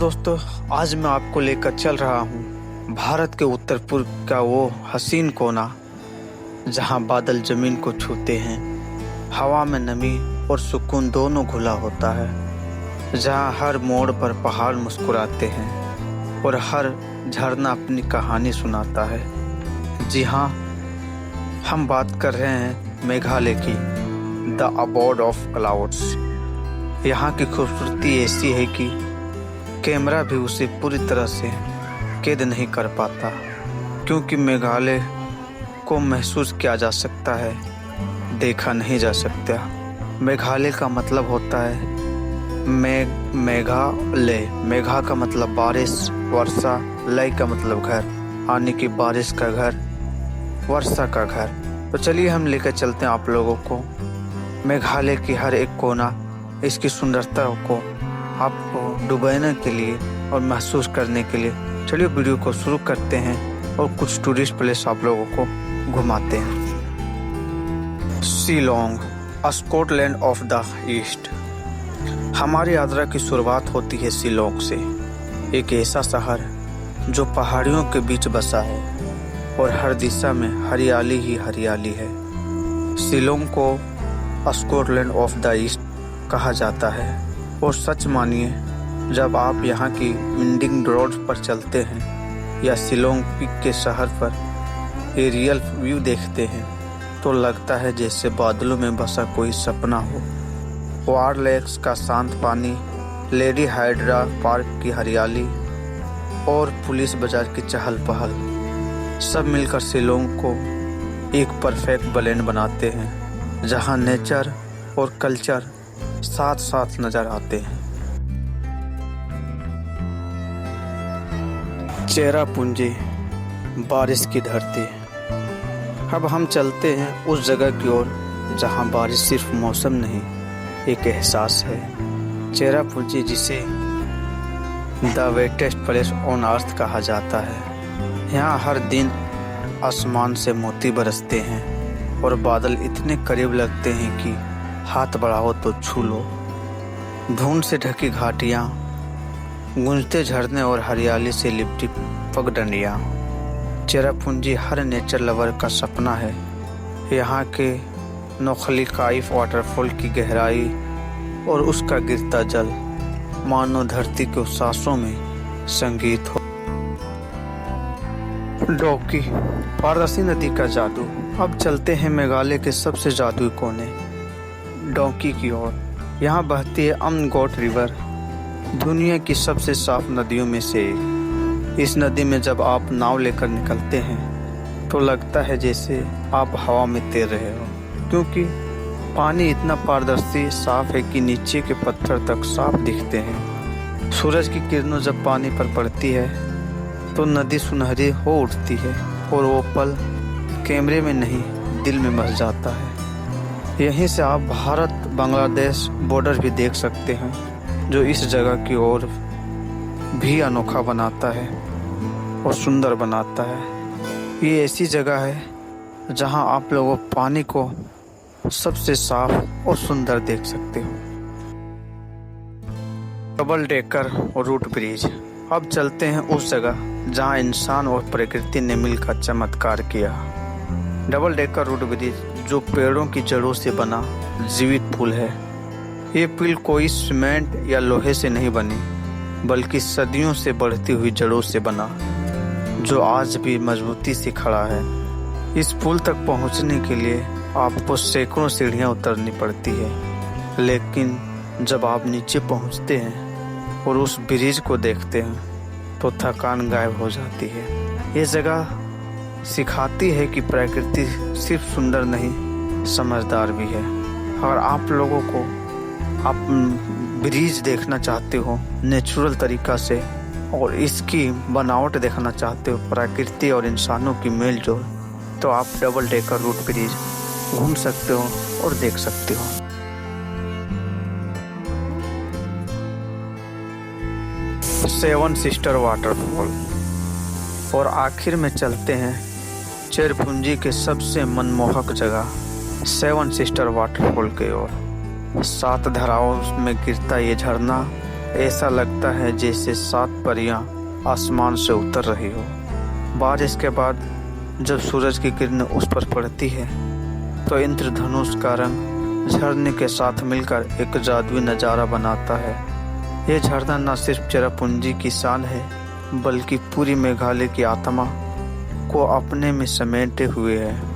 दोस्तों, आज मैं आपको लेकर चल रहा हूँ भारत के उत्तर पूर्व का वो हसीन कोना जहाँ बादल जमीन को छूते हैं, हवा में नमी और सुकून दोनों घुला होता है, जहाँ हर मोड़ पर पहाड़ मुस्कुराते हैं और हर झरना अपनी कहानी सुनाता है। जी हाँ, हम बात कर रहे हैं मेघालय की, द अबोर्ड ऑफ क्लाउड्स। यहाँ की खूबसूरती ऐसी है कि कैमरा भी उसे पूरी तरह से कैद नहीं कर पाता, क्योंकि मेघालय को महसूस किया जा सकता है, देखा नहीं जा सकता। मेघालय का मतलब होता है मेघालय। मेघा का मतलब बारिश, वर्षा, लय का मतलब घर, यानी कि बारिश का घर, वर्षा का घर। तो चलिए हम लेकर चलते हैं आप लोगों को मेघालय की हर एक कोना, इसकी सुंदरता को आपको डुबाने के लिए और महसूस करने के लिए। चलिए वीडियो को शुरू करते हैं और कुछ टूरिस्ट प्लेस आप लोगों को घुमाते हैं। Shillong, Scotland of the east. हमारी यात्रा की शुरुआत होती है शिलोंग से, एक ऐसा शहर जो पहाड़ियों के बीच बसा है और हर दिशा में हरियाली ही हरियाली है। शिलोंग को स्कॉटलैंड ऑफ द ईस्ट कहा जाता है और सच मानिए, जब आप यहाँ की विंडिंग रोड पर चलते हैं या शिलोंग पीक के शहर पर एरियल व्यू देखते हैं तो लगता है जैसे बादलों में बसा कोई सपना हो। वार लेक्स का शांत पानी, लेडी हाइड्रा पार्क की हरियाली और पुलिस बाजार की चहल पहल सब मिलकर शिलोंग को एक परफेक्ट ब्लेंड बनाते हैं, जहाँ नेचर और कल्चर साथ साथ नजर आते हैं। चेरापूंजी, बारिश की धरती। अब हम चलते हैं उस जगह की ओर जहां बारिश सिर्फ मौसम नहीं, एक एहसास है। चेरापूंजी, जिसे the wettest place on earth कहा जाता है, यहाँ हर दिन आसमान से मोती बरसते हैं और बादल इतने करीब लगते हैं कि हाथ बढ़ाओ तो छू लो। धुंध से ढकी घाटियाँ, गूंजते झरने और हरियाली से लिपटी पगडंडियाँ। चेरापूंजी हर नेचर लवर का सपना है। यहाँ के नोखलीकाई वाटरफॉल की गहराई और उसका गिरता जल मानो धरती के सांसों में संगीत हो। डोकी, पारदर्शी नदी का जादू। अब चलते हैं मेघालय के सबसे जादुई कोने, डोकी की ओर। यहाँ बहती है अमनगोट रिवर, दुनिया की सबसे साफ नदियों में से एक। इस नदी में जब आप नाव लेकर निकलते हैं तो लगता है जैसे आप हवा में तैर रहे हो, क्योंकि पानी इतना पारदर्शी साफ है कि नीचे के पत्थर तक साफ दिखते हैं। सूरज की किरणें जब पानी पर पड़ती है तो नदी सुनहरी हो उठती है और वो पल कैमरे में नहीं, दिल में बस जाता है। यहीं से आप भारत बांग्लादेश बॉर्डर भी देख सकते हैं, जो इस जगह की ओर भी अनोखा बनाता है और सुंदर बनाता है। ये ऐसी जगह है जहां आप लोगों पानी को सबसे साफ और सुंदर देख सकते हो। Double decker route bridge. अब चलते हैं उस जगह जहां इंसान और प्रकृति ने मिलकर चमत्कार किया। डबल डेकर रूट ब्रिज, जो पेड़ों की जड़ों से बना जीवित पुल है। ये पुल कोई सीमेंट या लोहे से नहीं बनी, बल्कि सदियों से बढ़ती हुई जड़ों से बना, जो आज भी मजबूती से खड़ा है। इस पुल तक पहुंचने के लिए आपको सैकड़ों सीढ़ियां उतरनी पड़ती है, लेकिन जब आप नीचे पहुंचते हैं और उस ब्रिज को देखते हैं तो थकान गायब हो जाती है। ये जगह सिखाती है कि प्रकृति सिर्फ सुंदर नहीं, समझदार भी है। अगर आप लोगों को आप ब्रिज देखना चाहते हो नेचुरल तरीका से और इसकी बनावट देखना चाहते हो, प्रकृति और इंसानों की मेल जोल, तो आप डबल डेकर रूट ब्रिज घूम सकते हो और देख सकते हो। Seven sister waterfall. और आखिर में चलते हैं चेरापूंजी के सबसे मनमोहक जगह सेवन सिस्टर वाटरफॉल की ओर। 7 धाराओं में गिरता ये झरना ऐसा लगता है जैसे 7 परियां आसमान से उतर रही हो। बारिश के बाद जब सूरज की किरणें उस पर पड़ती है तो इंद्रधनुष का रंग झरने के साथ मिलकर एक जादुई नज़ारा बनाता है। यह झरना न सिर्फ चेरापूंजी की शान है बल्कि पूरी मेघालय की आत्मा को अपने में समेटे हुए है।